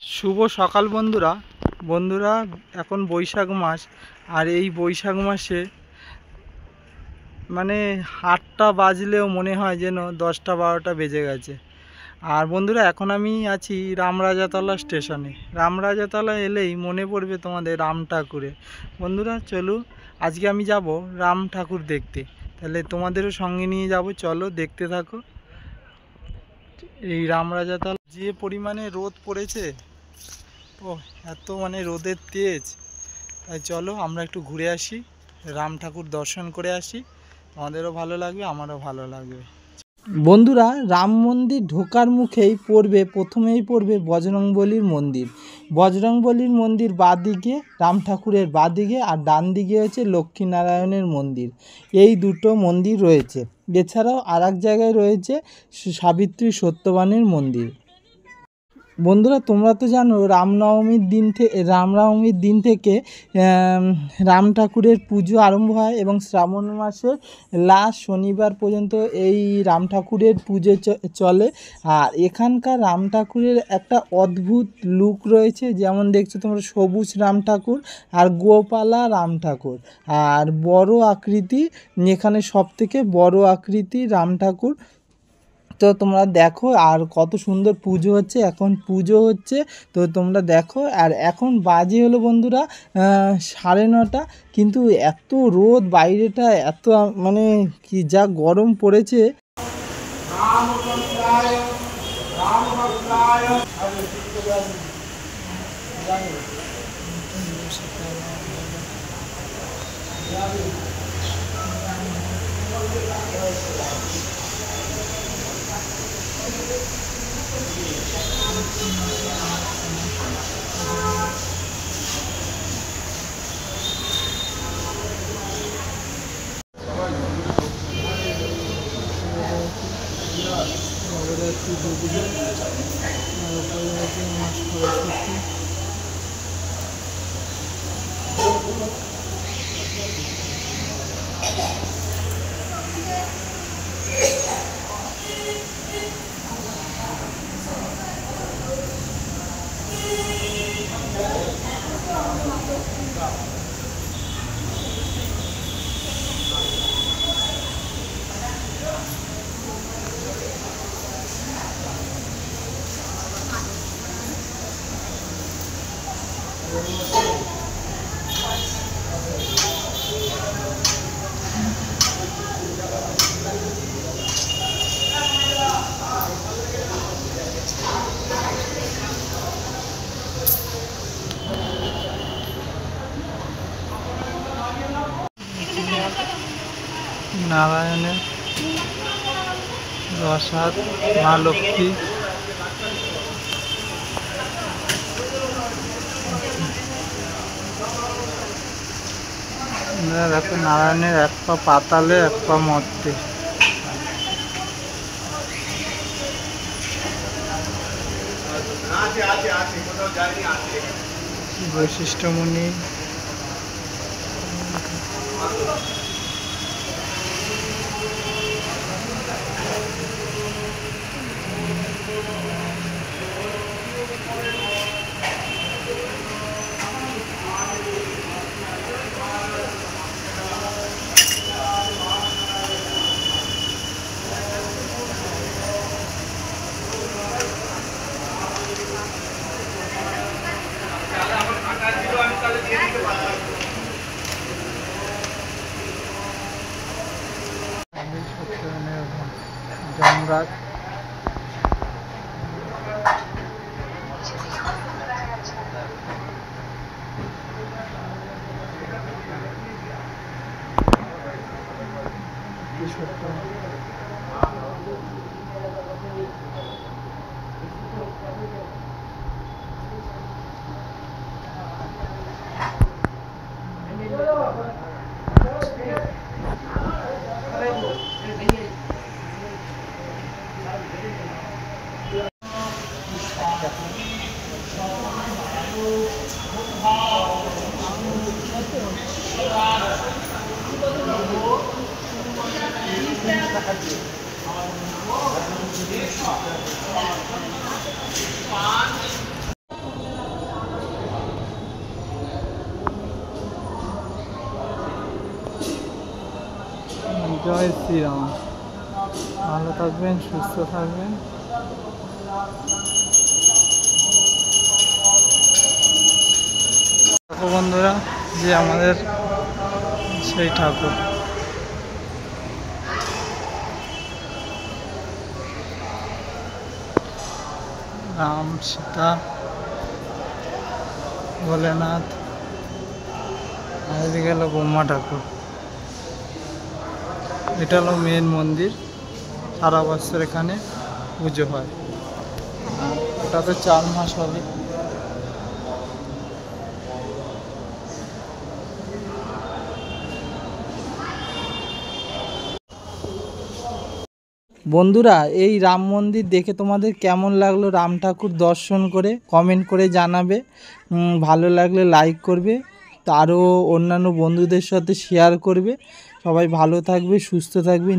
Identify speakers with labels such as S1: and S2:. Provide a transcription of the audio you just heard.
S1: শুভ সকাল বন্ধুরা। বন্ধুরা, এখন বৈশাখ মাস, আর এই বৈশাখ মাসে মানে 8টা বাজলেও মনে হয় যেন 10টা 12টা বেজে গেছে। আর বন্ধুরা, এখন আমি আছি রামরাজাতলা স্টেশনে। রামরাজাতলা এলেই মনে পড়বে তোমাদের রাম ঠাকুরে। বন্ধুরা চলো, আজকে আমি যাব রাম ঠাকুর দেখতে। তাহলে তোমাদেরও সঙ্গে নিয়ে যাব, চলো দেখতে থাকো। এই রামরাজাতলা যে পরিমাণে রোদ পড়েছে, ও এত রোদের তেজ, তাই চলো আমরা একটু ঘুরে আসি, রাম ঠাকুর দর্শন করে আসি। তোমাদেরও ভালো লাগবে, আমারও ভালো লাগবে। বন্ধুরা, রাম মন্দির ঢোকার মুখেই প্রথমেই পড়বে বজরংবলীর মন্দির। বজরংবলীর মন্দির বাঁদিকে রাম ঠাকুরের বাঁদিকে, আর ডান দিকে হচ্ছে লক্ষ্মীনারায়ণের মন্দির। এই দুটো মন্দির রয়েছে। এছাড়াও আর এক জায়গায় রয়েছে সাবিত্রী সত্যবানের মন্দির। বন্ধুরা, তোমরা তো জানো রামনবমীর দিন থেকে রাম ঠাকুরের পুজো আরম্ভ হয় এবং শ্রাবণ মাসের লাস্ট শনিবার পর্যন্ত এই রাম ঠাকুরের পুজো চলে। আর এখানকার রাম ঠাকুরের একটা অদ্ভুত লুক রয়েছে, যেমন দেখছো তোমরা সবুজ রাম ঠাকুর আর গোপালা রাম ঠাকুর, আর বড় আকৃতি, এখানে সবথেকে বড় আকৃতি রাম ঠাকুর। তো তোমরা দেখো, আর কত সুন্দর পুজো হচ্ছে, এখন পুজো হচ্ছে, তো তোমরা দেখো। আর এখন বাজে হলো বন্ধুরা 9:30, কিন্তু এত রোদ বাইরেটা, এত কি যা গরম পড়েছে। নারায়ণের প্রসাদ, মা লক্ষ্মী। দেখো, নারায়ণের এক পা পাতালে এক পা মর্তে। বৈশিষ্ট্যমণি, যমরাজ, জয় শ্রীরাম। ভালো থাকবেন, সুস্থ থাকবেন। দেখো বন্ধুরা, যে আমাদের সেই ঠাকুর। রাম, সীতা, ভোলেনাথ, আর এদিকে হলো ব্রহ্মা ঠাকুর। এটা হলো মেন মন্দির, সারা বছর এখানে পুজো হয়। এটা তো 4 মাস হবে। বন্ধুরা, এই রাম মন্দির দেখে তোমাদের কেমন লাগলো, রাম ঠাকুর দর্শন করে কমেন্ট করে জানাবে। ভালো লাগলে লাইক করবে, আরও অন্যান্য বন্ধুদের সাথে শেয়ার করবে। সবাই ভালো থাকবে, সুস্থ থাকবে।